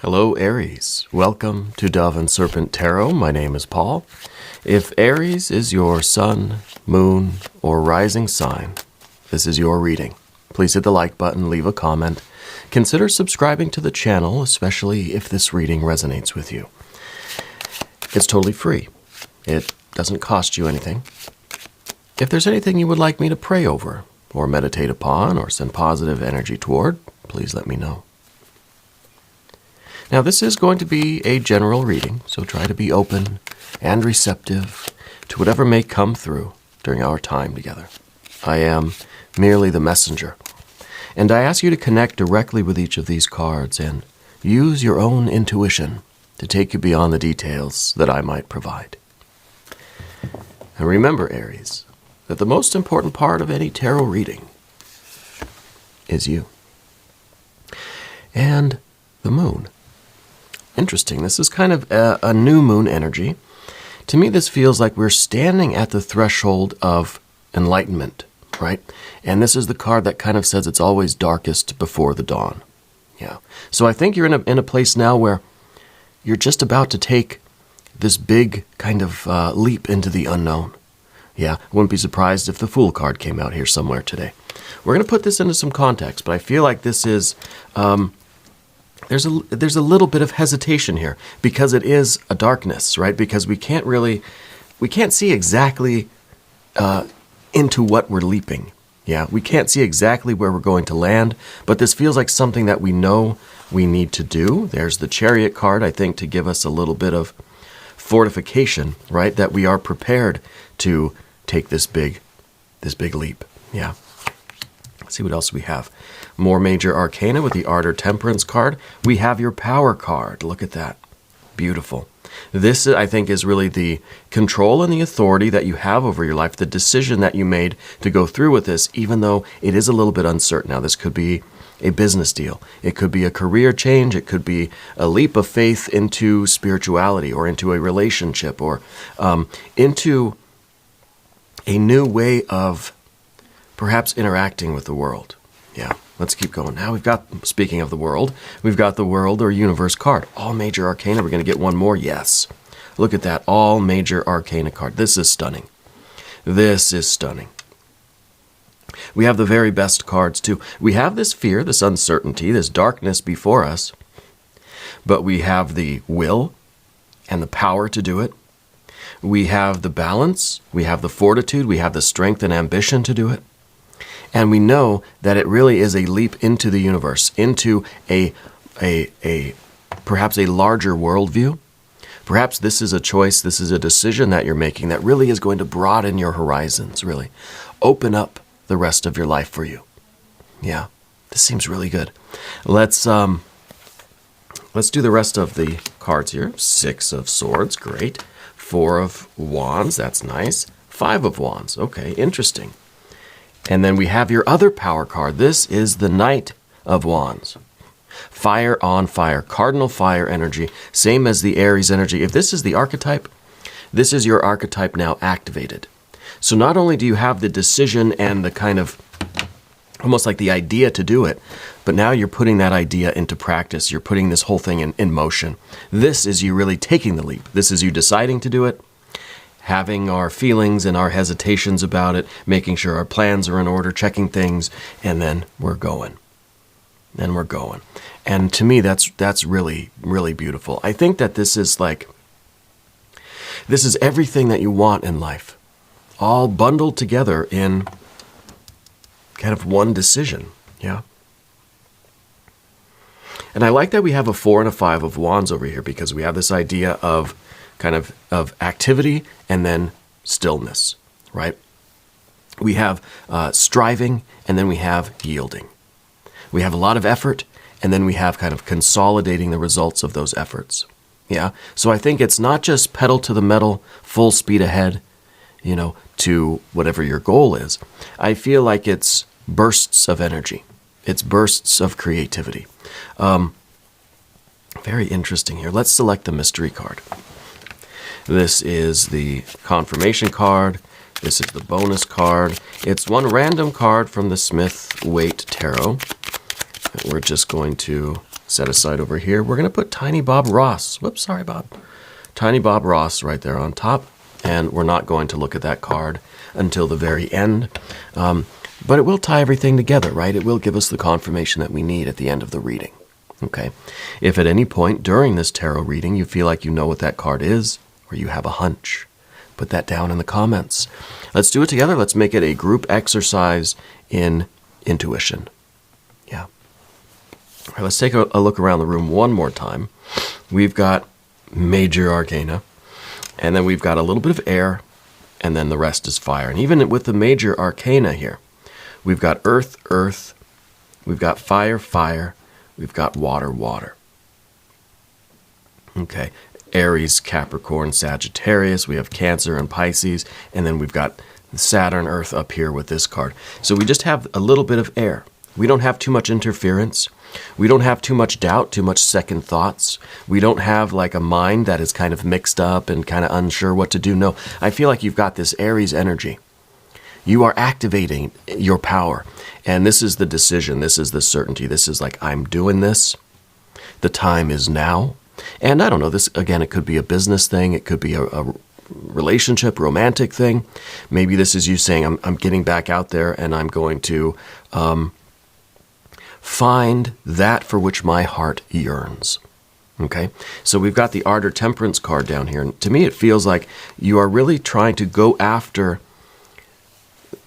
Hello, Aries. Welcome to Dove and Serpent Tarot. My name is Paul. If Aries is your sun, moon, or rising sign, this is your reading. Please hit the like button, leave a comment. Consider subscribing to the channel, especially if this reading resonates with you. It's totally free. It doesn't cost you anything. If there's anything you would like me to pray over, or meditate upon, or send positive energy toward, please let me know. Now, this is going to be a general reading, so try to be open and receptive to whatever may come through during our time together. I am merely the messenger, and I ask you to connect directly with each of these cards and use your own intuition to take you beyond the details that I might provide. And remember, Aries, that the most important part of any tarot reading is you. And the moon. Interesting. This is kind of a new moon energy. To me, this feels like we're standing at the threshold of enlightenment, right? And this is the card that kind of says it's always darkest before the dawn. Yeah. So I think you're in a place now where you're just about to take this big kind of leap into the unknown. Yeah, wouldn't be surprised if the Fool card came out here somewhere today. We're going to put this into some context, but I feel like this is... There's a little bit of hesitation here because it is a darkness, right? Because we can't see exactly into what we're leaping. Yeah, we can't see exactly where we're going to land, but this feels like something that we know we need to do. There's the Chariot card, I think, to give us a little bit of fortification, right? That we are prepared to take this big leap. Yeah. Let's see what else we have. More major arcana with the Ardor Temperance card. We have your Power card. Look at that. Beautiful. This, I think, is really the control and the authority that you have over your life, the decision that you made to go through with this, even though it is a little bit uncertain. Now, this could be a business deal. It could be a career change. It could be a leap of faith into spirituality or into a relationship or into a new way of perhaps interacting with the world. Yeah, let's keep going. Now we've got, speaking of the world, we've got the World or Universe card. All major arcana. We're going to get one more. Yes. Look at that. All major arcana card. This is stunning. This is stunning. We have the very best cards too. We have this fear, this uncertainty, this darkness before us, but we have the will and the power to do it. We have the balance. We have the fortitude. We have the strength and ambition to do it. And we know that it really is a leap into the universe, into a perhaps a larger worldview. Perhaps this is a choice, this is a decision that you're making that really is going to broaden your horizons, really. Open up the rest of your life for you. Yeah, this seems really good. Let's do the rest of the cards here. 6 of Swords, great. 4 of Wands, that's nice. 5 of Wands, okay, interesting. And then we have your other Power card. This is the Knight of Wands. Fire on fire, cardinal fire energy, same as the Aries energy. If this is the archetype, this is your archetype now activated. So not only do you have the decision and the kind of, almost like the idea to do it, but now you're putting that idea into practice. You're putting this whole thing in motion. This is you really taking the leap. This is you deciding to do it, having our feelings and our hesitations about it, making sure our plans are in order, checking things, and then we're going. Then we're going. And to me, that's really, really beautiful. I think that this is everything that you want in life, all bundled together in kind of one decision. Yeah. And I like that we have a 4 and a 5 of Wands over here because we have this idea of kind of activity and then stillness, right? We have striving and then we have yielding. We have a lot of effort and then we have kind of consolidating the results of those efforts. Yeah. So I think it's not just pedal to the metal, full speed ahead, to whatever your goal is. I feel like it's bursts of energy. It's bursts of creativity. Very interesting here. Let's select the mystery card. This is the confirmation card. This is the bonus card. It's one random card from the Smith-Waite Tarot. We're just going to set aside over here. We're going to put Tiny Bob Ross. Whoops, sorry, Bob. Tiny Bob Ross right there on top. And we're not going to look at that card until the very end. But it will tie everything together, right? It will give us the confirmation that we need at the end of the reading. Okay? If at any point during this tarot reading you feel like you know what that card is, or you have a hunch, put that down in the comments. Let's do it together. Let's make it a group exercise in intuition. Yeah. All right, let's take a look around the room one more time. We've got major arcana, and then we've got a little bit of air, and then the rest is fire. And even with the major arcana here, we've got earth, earth, we've got fire, fire, we've got water, water. Okay, Aries, Capricorn, Sagittarius, we have Cancer and Pisces, and then we've got Saturn, Earth up here with this card. So we just have a little bit of air. We don't have too much interference. We don't have too much doubt, too much second thoughts. We don't have like a mind that is kind of mixed up and kind of unsure what to do. No, I feel like you've got this Aries energy. You are activating your power. And this is the decision. This is the certainty. This is like, I'm doing this. The time is now. And I don't know, this, again, it could be a business thing. It could be a relationship, romantic thing. Maybe this is you saying, I'm getting back out there and I'm going to find that for which my heart yearns. Okay? So we've got the Ardor Temperance card down here. And to me, it feels like you are really trying to go after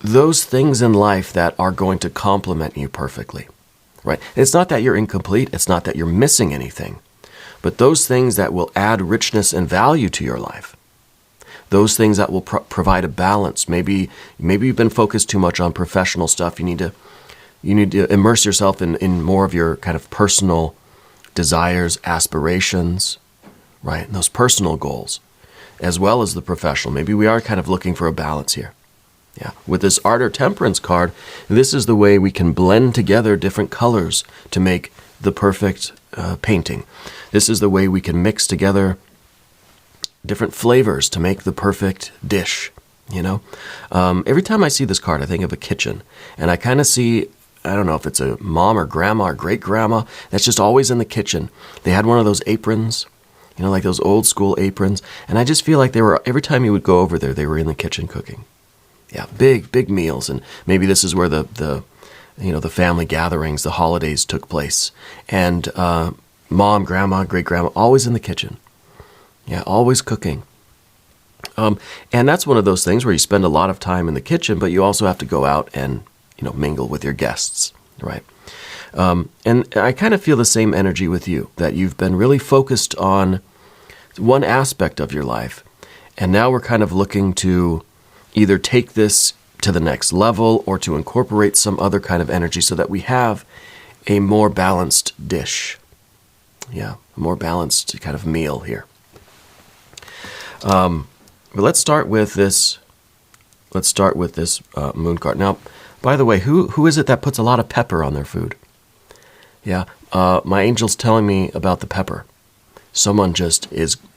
those things in life that are going to complement you perfectly. Right? It's not that you're incomplete. It's not that you're missing anything. But those things that will add richness and value to your life. Those things that will provide a balance. Maybe you've been focused too much on professional stuff. You need to immerse yourself in more of your kind of personal desires, aspirations, right? And those personal goals, as well as the professional. Maybe we are kind of looking for a balance here. Yeah. With this Ardor Temperance card, this is the way we can blend together different colors to make the perfect painting. This is the way we can mix together different flavors to make the perfect dish, you know? Every time I see this card, I think of a kitchen. And I kind of see, I don't know if it's a mom or grandma or great-grandma that's just always in the kitchen. They had one of those aprons, you know, like those old school aprons. And I just feel like they were, every time you would go over there, they were in the kitchen cooking. Yeah, big meals. And maybe this is where the family gatherings, the holidays took place. And mom, grandma, great-grandma, always in the kitchen. Yeah, always cooking. And that's one of those things where you spend a lot of time in the kitchen, but you also have to go out and, you know, mingle with your guests, right? And I kind of feel the same energy with you, that you've been really focused on one aspect of your life. And now we're kind of looking to either take this to the next level or to incorporate some other kind of energy so that we have a more balanced dish. Yeah, a more balanced kind of meal here. But let's start with this. Let's start with this moon card. Now, by the way, who is it that puts a lot of pepper on their food? Yeah, my angel's telling me about the pepper. Someone just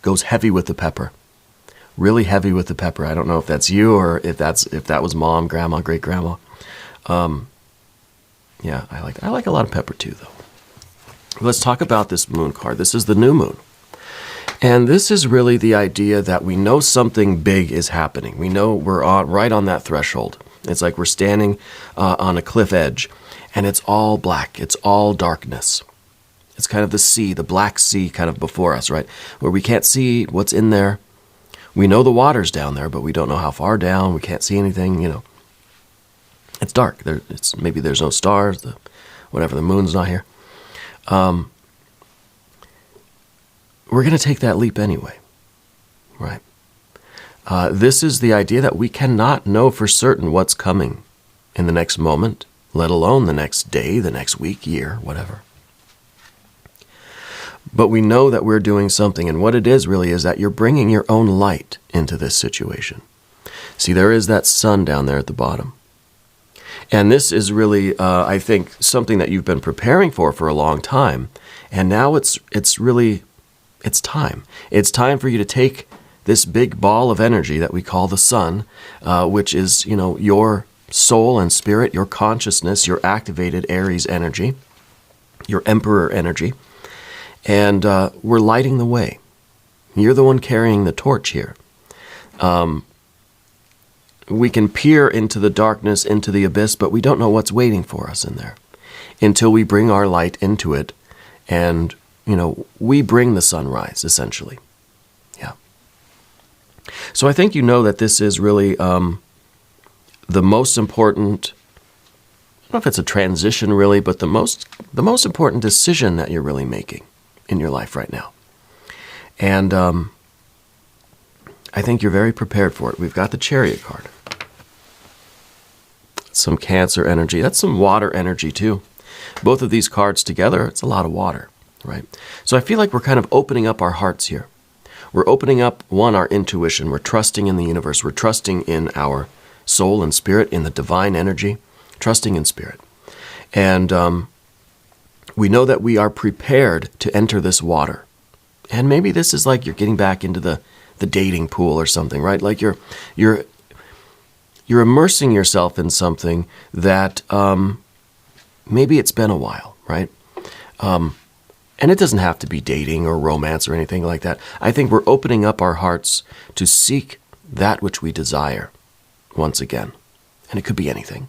goes heavy with the pepper. Really heavy with the pepper. I don't know if that's you or if that was mom, grandma, great grandma. Yeah, I like a lot of pepper too, though. Let's talk about this moon card. This is the new moon. And this is really the idea that we know something big is happening. We know we're right on that threshold. It's like we're standing on a cliff edge, and it's all black. It's all darkness. It's kind of the sea, the black sea kind of before us, right? Where we can't see what's in there. We know the water's down there, but we don't know how far down. We can't see anything, you know. It's dark. Maybe there's no stars, the moon's not here. We're going to take that leap anyway, right? This is the idea that we cannot know for certain what's coming in the next moment, let alone the next day, the next week, year, whatever. But we know that we're doing something, and what it is really is that you're bringing your own light into this situation. See, there is that sun down there at the bottom. And this is really, I think, something that you've been preparing for a long time. And now it's time. It's time for you to take this big ball of energy that we call the sun, which is, you know, your soul and spirit, your consciousness, your activated Aries energy, your emperor energy. And we're lighting the way. You're the one carrying the torch here. We can peer into the darkness, into the abyss, but we don't know what's waiting for us in there until we bring our light into it. And, we bring the sunrise, essentially. Yeah. So I think you know that this is really the most important, I don't know if it's a transition really, but the most important decision that you're really making in your life right now. And I think you're very prepared for it. We've got the Chariot card. Some Cancer energy. That's some water energy too. Both of these cards together, it's a lot of water, right? So I feel like we're kind of opening up our hearts here. We're opening up, one, our intuition. We're trusting in the universe. We're trusting in our soul and spirit, in the divine energy, trusting in spirit. And we know that we are prepared to enter this water. And maybe this is like you're getting back into the dating pool or something, right? Like you're immersing yourself in something that maybe it's been a while, right? And it doesn't have to be dating or romance or anything like that. I think we're opening up our hearts to seek that which we desire once again. And it could be anything,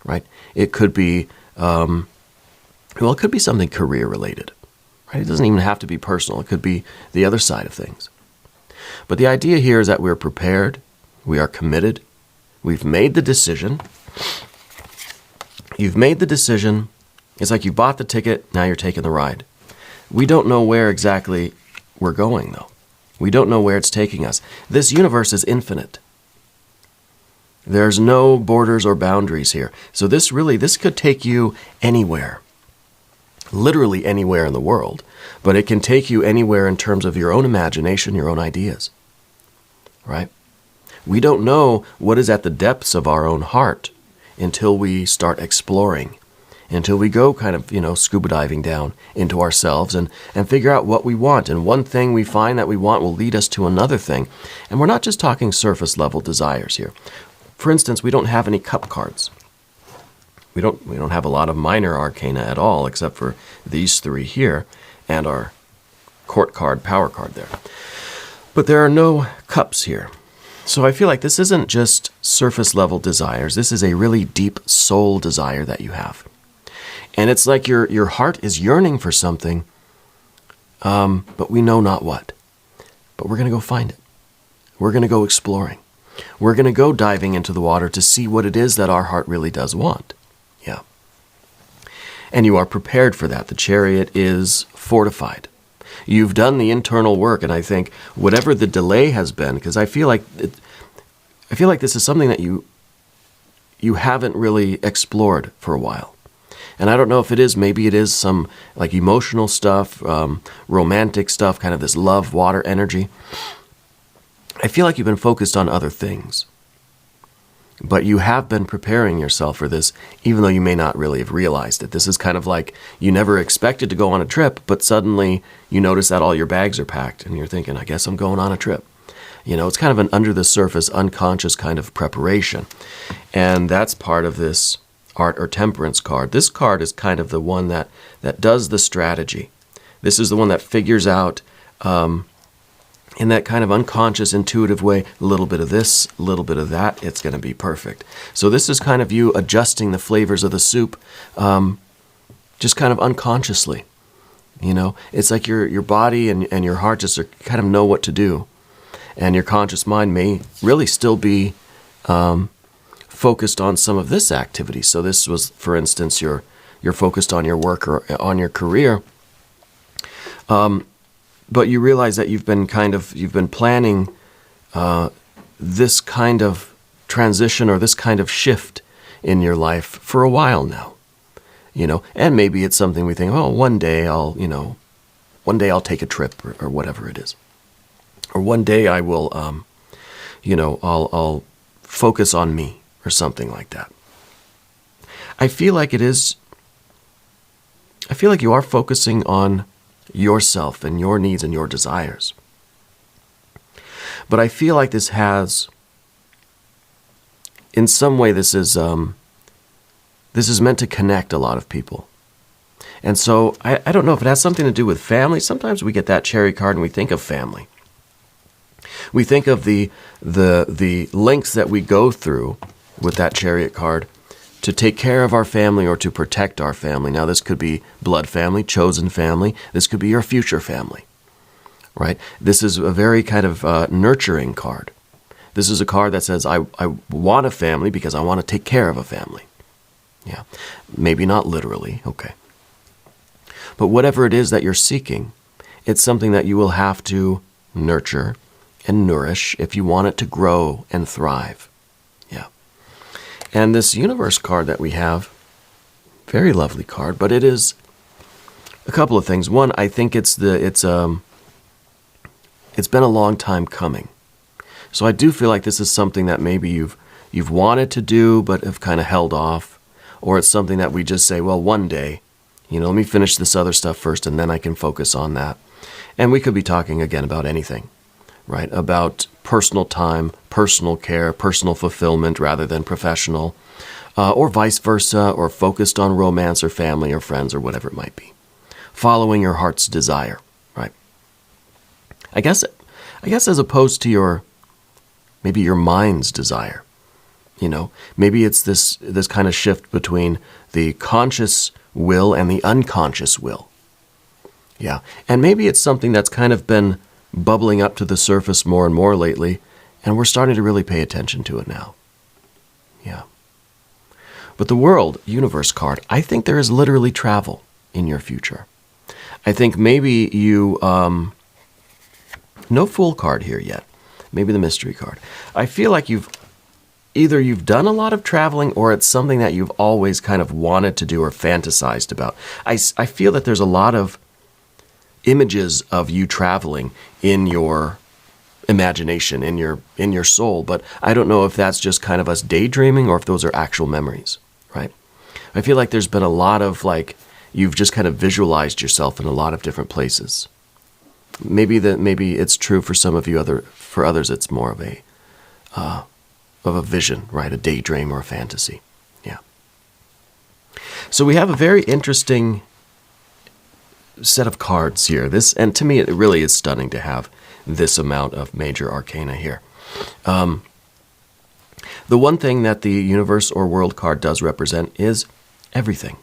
right? It could be, it could be something career related. It doesn't even have to be personal. It could be the other side of things. But the idea here is that we're prepared, we are committed, we've made the decision. You've made the decision. It's like you bought the ticket, now you're taking the ride. We don't know where exactly we're going, though. We don't know where it's taking us. This universe is infinite. There's no borders or boundaries here. So this could take you anywhere. Literally anywhere in the world, but it can take you anywhere in terms of your own imagination, your own ideas, right? We don't know what is at the depths of our own heart until we start exploring, until we go kind of, scuba diving down into ourselves and figure out what we want. And one thing we find that we want will lead us to another thing. And we're not just talking surface level desires here. For instance, we don't have any cup cards. We don't have a lot of minor arcana at all, except for these three here and our court card, power card there. But there are no cups here. So I feel like this isn't just surface level desires. This is a really deep soul desire that you have. And it's like your heart is yearning for something, but we know not what. But we're going to go find it. We're going to go exploring. We're going to go diving into the water to see what it is that our heart really does want. Yeah. And you are prepared for that. The Chariot is fortified. You've done the internal work, and I think whatever the delay has been, because I feel like this is something that you haven't really explored for a while. And I don't know if it is, maybe it is some like emotional stuff, romantic stuff, kind of this love, water energy. I feel like you've been focused on other things. But you have been preparing yourself for this, even though you may not really have realized it. This is kind of like you never expected to go on a trip, but suddenly you notice that all your bags are packed, and you're thinking, I guess I'm going on a trip. It's kind of an under-the-surface, unconscious kind of preparation. And that's part of this Art or Temperance card. This card is kind of the one that does the strategy. This is the one that figures out in that kind of unconscious, intuitive way, a little bit of this, a little bit of that, it's going to be perfect. So this is kind of you adjusting the flavors of the soup just kind of unconsciously. It's like your body and your heart just kind of know what to do. And your conscious mind may really still be focused on some of this activity. So this was, for instance, you're focused on your work or on your career. But you realize that you've been planning this kind of transition or this kind of shift in your life for a while now, and maybe it's something we think, oh, one day I'll take a trip or whatever it is, or one day I will, I'll focus on me or something like that. I feel like you are focusing on yourself and your needs and your desires. But I feel like this has, in some way, this is meant to connect a lot of people. And so I don't know if it has something to do with family. Sometimes we get that Chariot card and we think of family. We think of the lengths that we go through with that Chariot card to take care of our family or to protect our family. Now, this could be blood family, chosen family. This could be your future family, right? This is a very kind of nurturing card. This is a card that says, I want a family because I want to take care of a family. Yeah, maybe not literally, okay. But whatever it is that you're seeking, it's something that you will have to nurture and nourish if you want it to grow and thrive. Yeah. And this universe card that we have, very lovely card, but it is a couple of things. One, I think it's been a long time coming. So I do feel like this is something that maybe you've wanted to do but have kind of held off, or it's something that we just say, well, one day, let me finish this other stuff first and then I can focus on that. And we could be talking again about anything, right? About personal time, personal care, personal fulfillment rather than professional, or vice versa, or focused on romance or family or friends or whatever it might be. Following your heart's desire, right? I guess as opposed to maybe your mind's desire. Maybe it's this kind of shift between the conscious will and the unconscious will. Yeah. And maybe it's something that's kind of been bubbling up to the surface more and more lately, and we're starting to really pay attention to it now. Yeah. But the world, universe card, I think there is literally travel in your future. I think maybe you, no Fool card here yet. Maybe the mystery card. I feel like you've done a lot of traveling, or it's something that you've always kind of wanted to do or fantasized about. I feel that there's a lot of images of you traveling in your imagination, in your soul, but I don't know if that's just kind of us daydreaming or if those are actual memories, right? I feel like there's been a lot of you've just kind of visualized yourself in a lot of different places. Maybe it's true for some of you, for others it's more of a vision, right? A daydream or a fantasy. Yeah. So we have a very interesting set of cards here. And to me, it really is stunning to have this amount of major arcana here. The one thing that the universe or world card does represent is everything.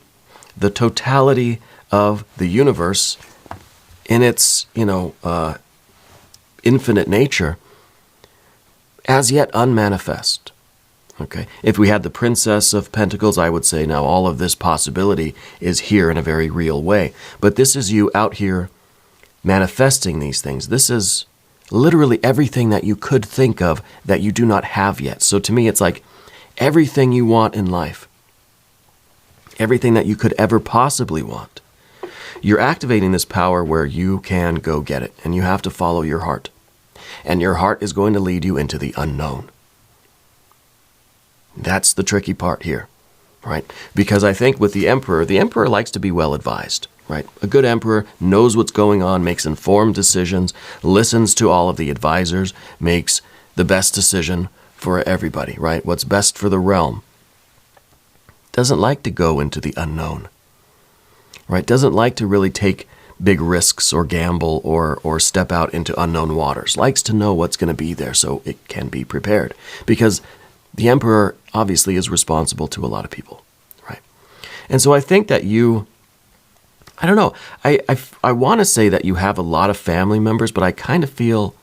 The totality of the universe in its, infinite nature, as yet unmanifest. Okay. If we had the Princess of Pentacles, I would say now all of this possibility is here in a very real way. But this is you out here manifesting these things. This is literally everything that you could think of that you do not have yet. So to me, it's like everything you want in life, everything that you could ever possibly want. You're activating this power where you can go get it, and you have to follow your heart. And your heart is going to lead you into the unknown. That's the tricky part here, right? Because I think with the emperor likes to be well advised, right? A good emperor knows what's going on, makes informed decisions, listens to all of the advisors, makes the best decision for everybody, right? What's best for the realm. Doesn't like to go into the unknown, right? Doesn't like to really take big risks or gamble or step out into unknown waters. Likes to know what's going to be there so it can be prepared. Because the emperor obviously is responsible to a lot of people, right? And so I think that I don't know, I want to say that you have a lot of family members, but I kind of feel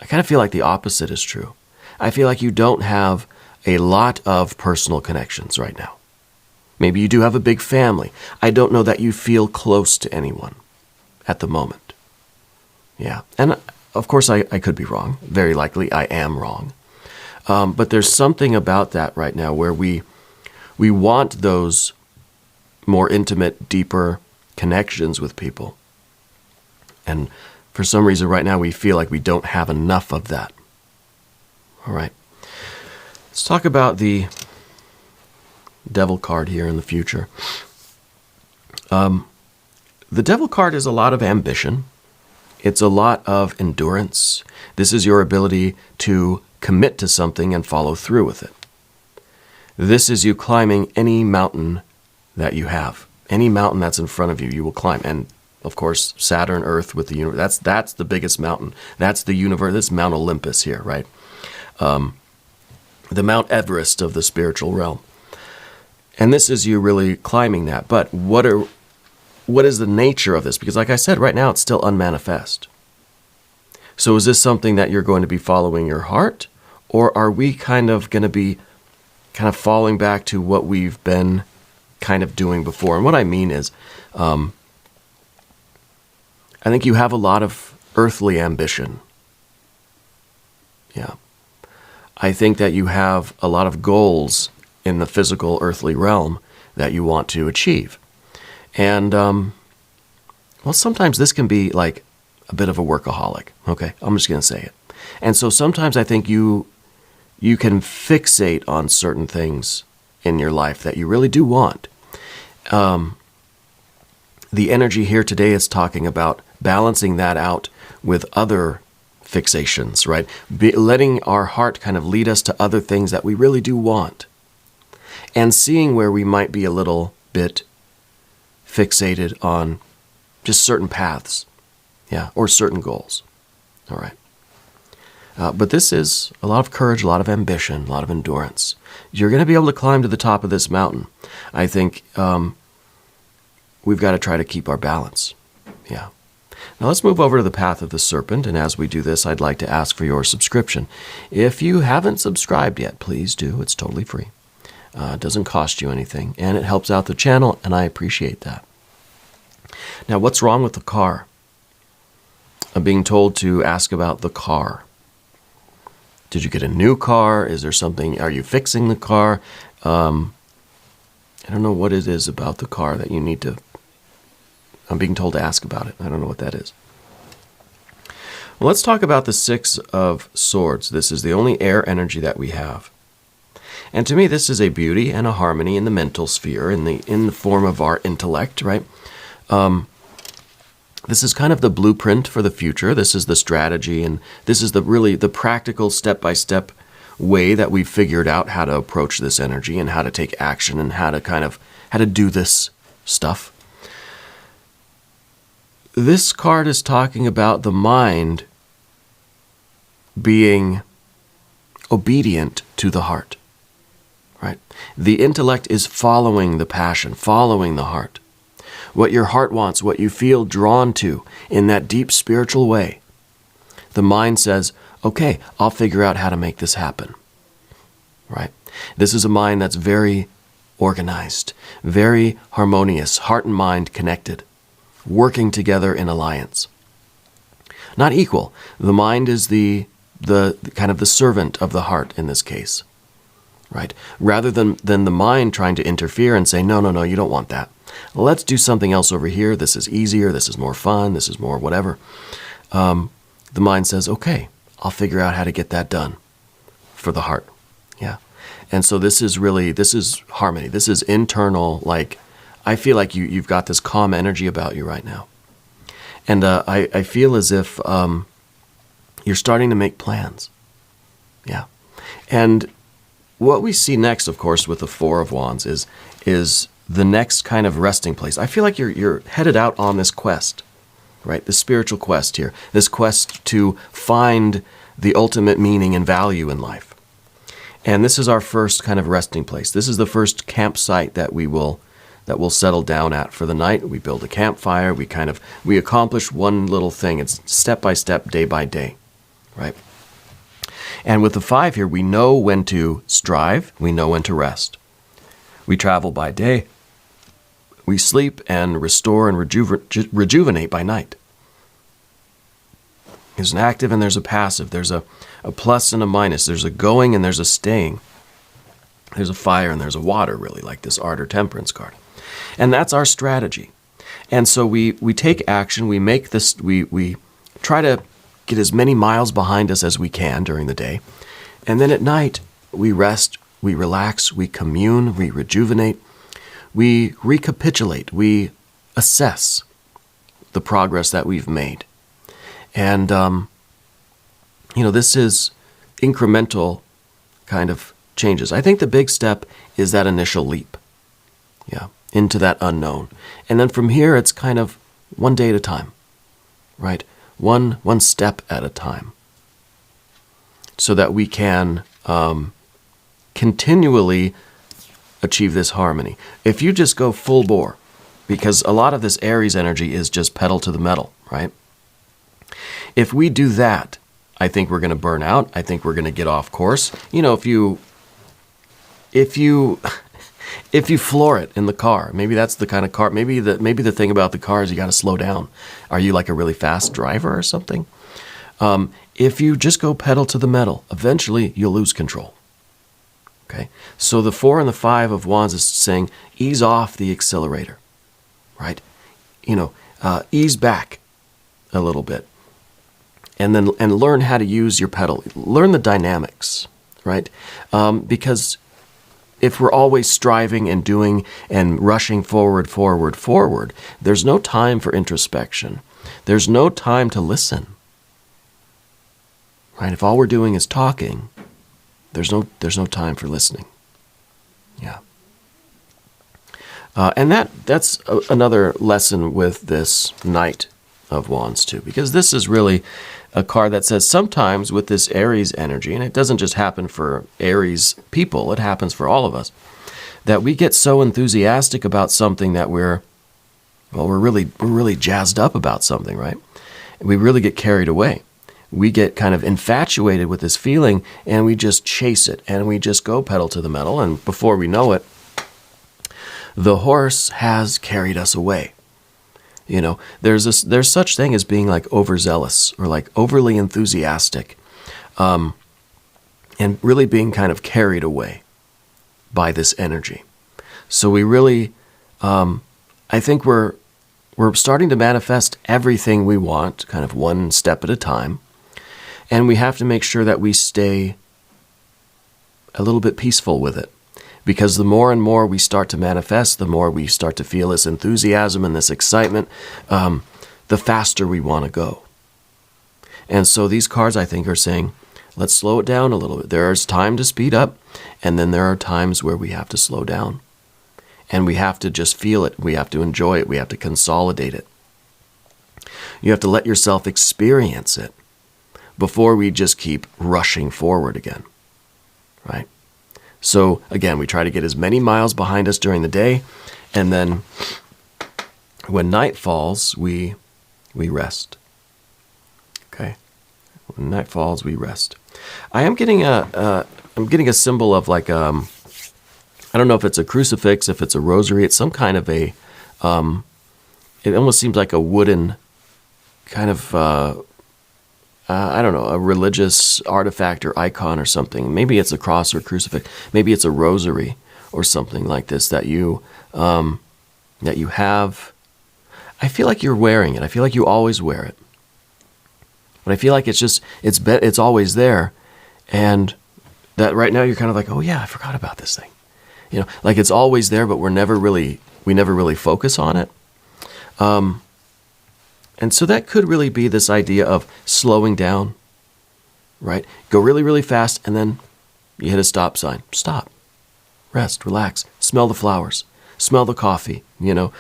like the opposite is true. I feel like you don't have a lot of personal connections right now. Maybe you do have a big family. I don't know that you feel close to anyone at the moment. Yeah. And of course, I could be wrong. Very likely I am wrong. But there's something about that right now where we want those more intimate, deeper connections with people. And for some reason right now we feel like we don't have enough of that. All right. Let's talk about the Devil card here in the future. The Devil card is a lot of ambition. It's a lot of endurance. This is your ability to commit to something and follow through with it. This is you climbing any mountain that you have, Any mountain that's in front of you, you will climb. And of course, Saturn, Earth with the universe, that's the biggest mountain. That's the universe. This Mount Olympus here, right? The Mount Everest of the spiritual realm. And this is you really climbing that. But what is the nature of this? Because like I said, right now it's still unmanifest. So is this something that you're going to be following your heart? Or are we kind of going to be kind of falling back to what we've been kind of doing before? And what I mean is, I think you have a lot of earthly ambition. Yeah. I think that you have a lot of goals in the physical earthly realm that you want to achieve. And, well, sometimes this can be like a bit of a workaholic. Okay, I'm just going to say it. And so sometimes I think you can fixate on certain things in your life that you really do want. The energy here today is talking about balancing that out with other fixations, right? Letting our heart kind of lead us to other things that we really do want. And seeing where we might be a little bit fixated on just certain paths, yeah, or certain goals. All right. But this is a lot of courage, a lot of ambition, a lot of endurance. You're going to be able to climb to the top of this mountain. I think we've got to try to keep our balance. Yeah. Now let's move over to the path of the serpent, and as we do this, I'd like to ask for your subscription. If you haven't subscribed yet, please do. It's totally free. It doesn't cost you anything, and it helps out the channel, and I appreciate that. Now, what's wrong with the car? I'm being told to ask about the car. Did you get a new car? Is there something? Are you fixing the car? I don't know what it is about the car that you need to... I'm being told to ask about it. I don't know what that is. Well, let's talk about the Six of Swords. This is the only air energy that we have. And to me, this is a beauty and a harmony in the mental sphere, in the form of our intellect, right? This is kind of the blueprint for the future. This is the strategy, and this is really the practical step-by-step way that we've figured out how to approach this energy and how to take action and how to do this stuff. This card is talking about the mind being obedient to the heart, right? The intellect is following the passion, following the heart. What your heart wants, what you feel drawn to in that deep spiritual way. The mind says, okay, I'll figure out how to make this happen, right? This is a mind that's very organized, very harmonious, heart and mind connected, working together in alliance. Not equal. The mind is the kind of the servant of the heart in this case, right? Rather than the mind trying to interfere and say, no, you don't want that. Let's do something else over here. This is easier. This is more fun. This is more whatever. The mind says, okay, I'll figure out how to get that done for the heart. Yeah. And so this is harmony. This is internal, like, I feel like you've got this calm energy about you right now. And I feel as if you're starting to make plans. Yeah. And what we see next, of course, with the Four of Wands is the next kind of resting place. I feel like you're headed out on this quest, right? The spiritual quest here. This quest to find the ultimate meaning and value in life. And this is our first kind of resting place. This is the first campsite that we'll settle down at for the night. We build a campfire. We accomplish one little thing. It's step by step, day by day, right? And with the Five here, we know when to strive. We know when to rest. We travel by day. We sleep and restore and rejuvenate by night. There's an active and there's a passive. There's a plus and a minus. There's a going and there's a staying. There's a fire and there's a water, really, like this Art or Temperance card. And that's our strategy. And so we take action. We make this. We try to get as many miles behind us as we can during the day. And then at night, we rest, we relax, we commune, we rejuvenate, we recapitulate, we assess the progress that we've made. And, this is incremental kind of changes. I think the big step is that initial leap. Yeah. into that unknown. And then from here, it's kind of one day at a time, right? One step at a time, so that we can continually achieve this harmony. If you just go full bore, because a lot of this Aries energy is just pedal to the metal, right? If we do that, I think we're going to burn out. I think we're going to get off course. You know, if you floor it in the car, maybe that's the kind of car, maybe the thing about the car is you got to slow down. Are you like a really fast driver or something? If you just go pedal to the metal, eventually you'll lose control. Okay? So the 4 and the 5 of Wands is saying, ease off the accelerator, right? You know, ease back a little bit. And learn how to use your pedal. Learn the dynamics, right? Because if we're always striving and doing and rushing forward, there's no time for introspection. There's no time to listen, right? If all we're doing is talking, there's no time for listening. Yeah. And that's another lesson with this Knight of Wands too, because this is really a card that says sometimes with this Aries energy, and it doesn't just happen for Aries people, it happens for all of us, that we get so enthusiastic about something that we're really jazzed up about something, right? We really get carried away. We get kind of infatuated with this feeling, and we just chase it, and we just go pedal to the metal, and before we know it, the horse has carried us away. You know, there's such thing as being like overzealous or like overly enthusiastic, and really being kind of carried away by this energy. So we really, I think we're starting to manifest everything we want, kind of one step at a time, and we have to make sure that we stay a little bit peaceful with it. Because the more and more we start to manifest, the more we start to feel this enthusiasm and this excitement, the faster we want to go. And so these cards, I think, are saying, let's slow it down a little bit. There is time to speed up, and then there are times where we have to slow down. And we have to just feel it. We have to enjoy it. We have to consolidate it. You have to let yourself experience it before we just keep rushing forward again, right? So again, we try to get as many miles behind us during the day, and then when night falls, we rest. Okay, when night falls, we rest. I am getting I'm getting a symbol of like I don't know if it's a crucifix, if it's a rosary. It's some kind of a it almost seems like a wooden kind of I don't know, a religious artifact or icon or something. Maybe it's a cross or a crucifix. Maybe it's a rosary or something like this that you have. I feel like you're wearing it. I feel like you always wear it. But I feel like it's always there, and that right now you're kind of like, oh yeah, I forgot about this thing. You know, like it's always there, but we never really focus on it. And so that could really be this idea of slowing down, right? Go really, really fast, and then you hit a stop sign. Stop. Rest. Relax. Smell the flowers. Smell the coffee, you know.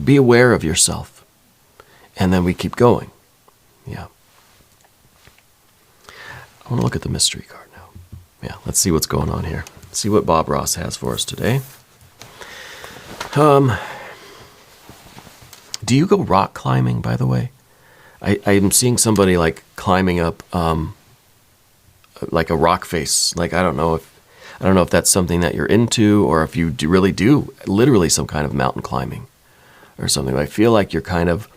Be aware of yourself. And then we keep going. Yeah. I want to look at the mystery card now. Yeah, let's see what's going on here. Let's see what Bob Ross has for us today. Do you go rock climbing, by the way? I'm seeing somebody like climbing up like a rock face. Like I don't know if that's something that you're into, or if you really do literally some kind of mountain climbing or something. I feel like you're kind of,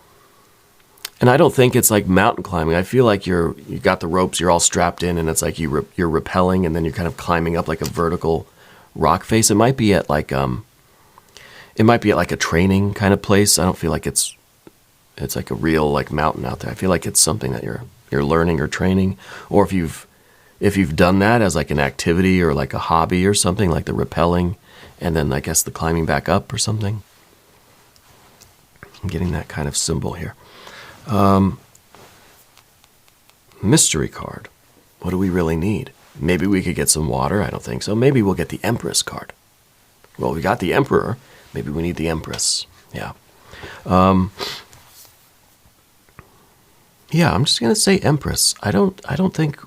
and I don't think it's like mountain climbing. I feel like you got the ropes, you're all strapped in, and it's like you're rappelling, and then you're kind of climbing up like a vertical rock face. It might be at like a training kind of place. I don't feel like it's like a real like mountain out there. I feel like it's something that you're learning or training, or if you've done that as like an activity or like a hobby or something, like the rappelling and then I guess the climbing back up or something. I'm getting that kind of symbol here. Mystery card. What do we really need? Maybe we could get some water. I don't think so. Maybe we'll get the Empress card. Well, we got the Emperor. Maybe we need the Empress. Yeah. Yeah, I'm just going to say Empress. I don't think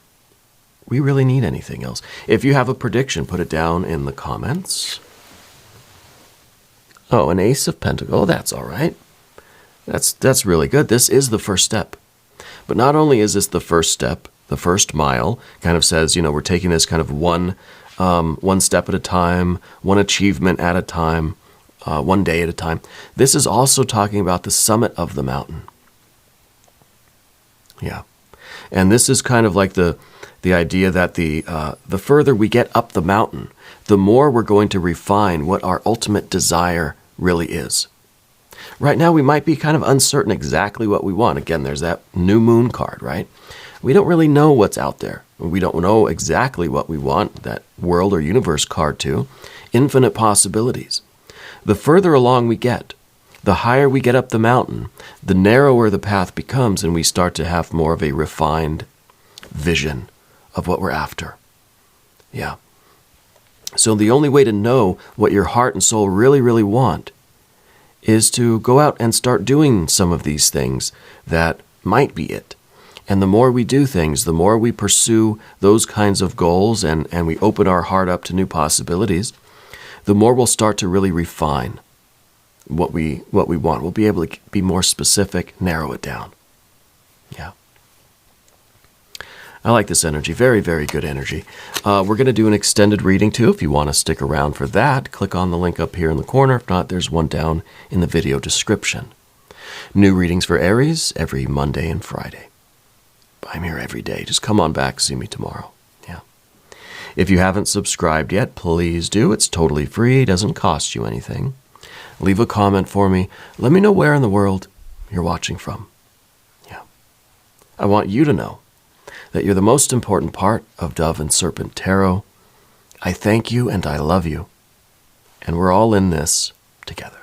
we really need anything else. If you have a prediction, put it down in the comments. Oh, an Ace of Pentacles. Oh, that's all right. That's really good. This is the first step. But not only is this the first step, the first mile, kind of says, we're taking this kind of one step at a time, one achievement at a time, one day at a time. This is also talking about the summit of the mountain. Yeah. And this is kind of like the idea that the further we get up the mountain, the more we're going to refine what our ultimate desire really is. Right now, we might be kind of uncertain exactly what we want. Again, there's that new moon card, right? We don't really know what's out there. We don't know exactly what we want, that world or universe card too. Infinite possibilities. The further along we get, the higher we get up the mountain, the narrower the path becomes, and we start to have more of a refined vision of what we're after. Yeah. So the only way to know what your heart and soul really, really want is to go out and start doing some of these things that might be it. And the more we do things, the more we pursue those kinds of goals and we open our heart up to new possibilities, the more we'll start to really refine what we want. We'll be able to be more specific, narrow it down. Yeah. I like this energy. Very, very good energy. We're going to do an extended reading too. If you want to stick around for that, click on the link up here in the corner. If not, there's one down in the video description. New readings for Aries every Monday and Friday. I'm here every day. Just come on back, see me tomorrow. Yeah. If you haven't subscribed yet, please do. It's totally free. It doesn't cost you anything. Leave a comment for me. Let me know where in the world you're watching from. Yeah. I want you to know that you're the most important part of Dove and Serpent Tarot. I thank you and I love you. And we're all in this together.